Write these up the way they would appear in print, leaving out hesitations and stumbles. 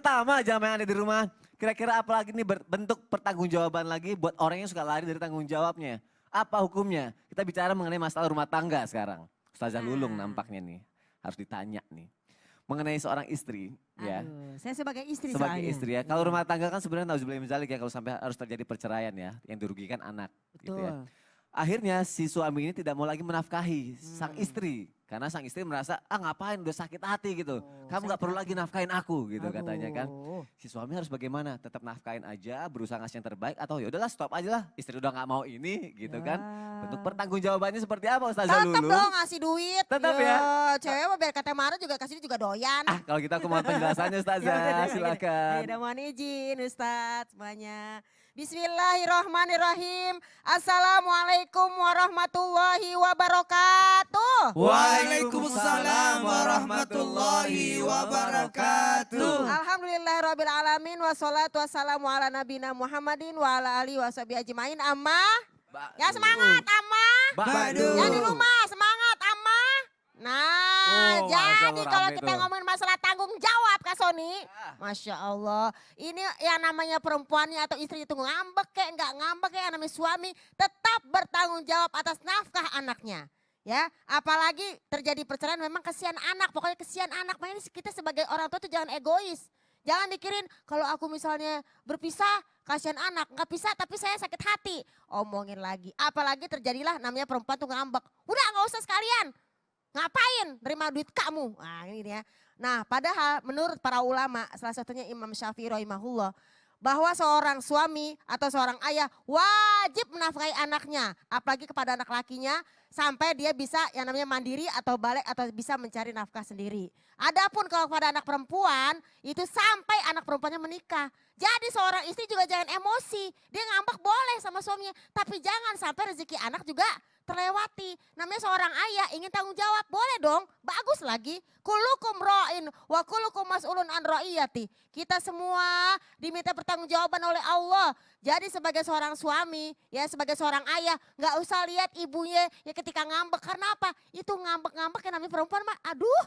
pertama jamaah yang ada di rumah. Kira-kira apa lagi nih bentuk pertanggungjawaban lagi buat orang yang suka lari dari tanggung jawabnya. Apa hukumnya? Kita bicara mengenai masalah rumah tangga sekarang. Ustazah Lulung nampaknya nih. Harus ditanya nih. Mengenai seorang istri ya. Saya sebagai istri Sebagai soalnya. istri ya. Kalau rumah tangga kan sebenarnya nauzubillah min dzalik ya. Kalau sampai harus terjadi perceraian ya. Yang dirugikan anak. Gitu ya. Betul. Akhirnya si suami ini tidak mau lagi menafkahi sang istri. Karena sang istri merasa, ngapain udah sakit hati gitu. Kamu gak perlu lagi nafkahin aku gitu katanya kan. Si suami harus bagaimana? Tetap nafkahin aja, berusaha ngasih yang terbaik. Atau ya udahlah stop aja lah, istri udah gak mau ini gitu kan. Bentuk pertanggungjawabannya seperti apa Ustazah Lulu? Tetap dong ngasih duit. Tetap ya. Cewek mah biar kata marah juga kasih juga doyan. Kalau gitu aku mau penjelasannya Ustazah, silakan. Ya udah mohon izin Ustadz semuanya. Bismillahirrahmanirrahim. Assalamualaikum warahmatullahi wabarakatuh. Waalaikumsalam warahmatullahi wabarakatuh. Alhamdulillahirabbil alamin wassalatu wassalamu ala nabiyina Muhammadin wa ala alihi washabihi ajmain. Amma. Ya semangat Amma. Badu. Yang di rumah semangat Amma. Nah, jadi kalau kita ngomongin masalah tanggung jawab Kak Sony. Masya Allah. Ini yang namanya perempuannya atau istri itu ngambek kayak nggak ngambek kayak yang namanya suami. Tetap bertanggung jawab atas nafkah anaknya. Ya, apalagi terjadi perceraian memang kesian anak. Pokoknya kesian anak. Makanya kita sebagai orang tua itu jangan egois. Jangan mikirin kalau aku misalnya berpisah kasihan anak. Nggak bisa tapi saya sakit hati. Omongin lagi. Apalagi terjadilah namanya perempuan tuh ngambek. Udah nggak usah sekalian. Ngapain nerima duit kamu? Nah ini dia. Nah padahal menurut para ulama, salah satunya Imam Syafi'i rahimahullah, bahwa seorang suami atau seorang ayah wajib menafkahi anaknya. Apalagi kepada anak lakinya sampai dia bisa yang namanya mandiri atau balik atau bisa mencari nafkah sendiri. Adapun kalau kepada anak perempuan itu sampai anak perempuannya menikah. Jadi seorang istri juga jangan emosi. Dia ngambek boleh sama suaminya. Tapi jangan sampai rezeki anak juga terlewati. Namanya seorang ayah ingin tanggung jawab. Boleh dong, bagus lagi. Kulukum ra'in wa kulukum mas'ulun an ra'iyati. Kita semua diminta pertanggungjawaban oleh Allah. Jadi sebagai seorang suami, ya sebagai seorang ayah, nggak usah lihat ibunya ya ketika ngambek. Karena apa? Itu ngambek-ngambek yang namanya perempuan mah, aduh.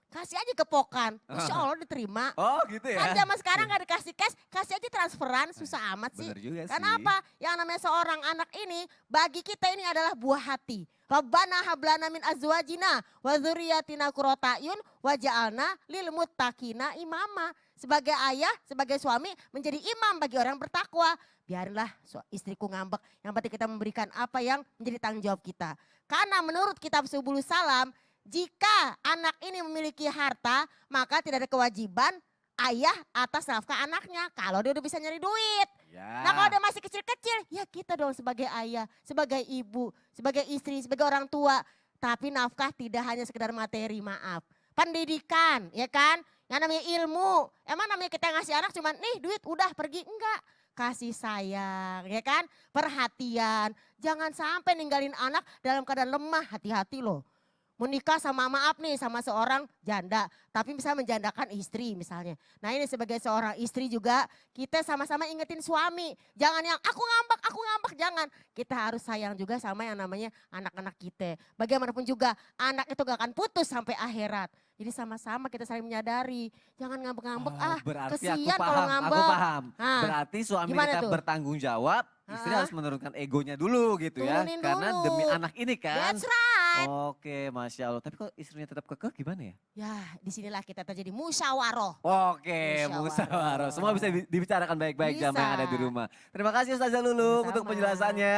Kasih aja kepokan, insya Allah diterima. Oh gitu ya. Kan zaman sekarang gak dikasih cash, kasih aja transferan, susah amat sih. Bener juga Karena sih. apa? Yang namanya seorang anak ini, bagi kita ini adalah buah hati. Rabbana hablana min azwajina wa dzurriyyatina qurrata a'yun waj'alna lil muttaqina imama. Sebagai ayah, sebagai suami menjadi imam bagi orang bertakwa. Biarinlah istriku ngambek, yang penting kita memberikan apa yang menjadi tanggung jawab kita. Karena menurut kitab Subulus Salam, jika anak ini memiliki harta, maka tidak ada kewajiban ayah atas nafkah anaknya. Kalau dia udah bisa nyari duit. Ya. Nah kalau dia masih kecil-kecil, ya kita dong sebagai ayah, sebagai ibu, sebagai istri, sebagai orang tua. Tapi nafkah tidak hanya sekedar materi, maaf. Pendidikan, ya kan? Yang namanya ilmu. Emang namanya kita ngasih anak cuman nih duit udah pergi, enggak. Kasih sayang, ya kan? Perhatian. Jangan sampai ninggalin anak dalam keadaan lemah, hati-hati loh. Menikah sama maaf nih sama seorang janda. Tapi bisa menjandakan istri misalnya. Nah ini sebagai seorang istri juga kita sama-sama ingetin suami. Jangan yang aku ngambek, jangan. Kita harus sayang juga sama yang namanya anak-anak kita. Bagaimanapun juga anak itu gak akan putus sampai akhirat. Jadi sama-sama kita saling menyadari. Jangan ngambek-ngambek Berarti kesian aku kalau paham, ngambek. aku paham. Nah, Berarti suami gimana tetap tuh? bertanggung jawab, istri harus menurunkan egonya dulu gitu ya. Turunin Karena dulu. demi anak ini kan. That's right. Oke, Masya Allah. Tapi kok istrinya tetap kekeh gimana ya? Ya disinilah kita terjadi musyawarah. Oke, Musyawarah. musyawarah. Semua bisa dibicarakan baik-baik Bisa. jamaah yang ada di rumah. Terima kasih Ustazah Lulung untuk Sama-sama. penjelasannya.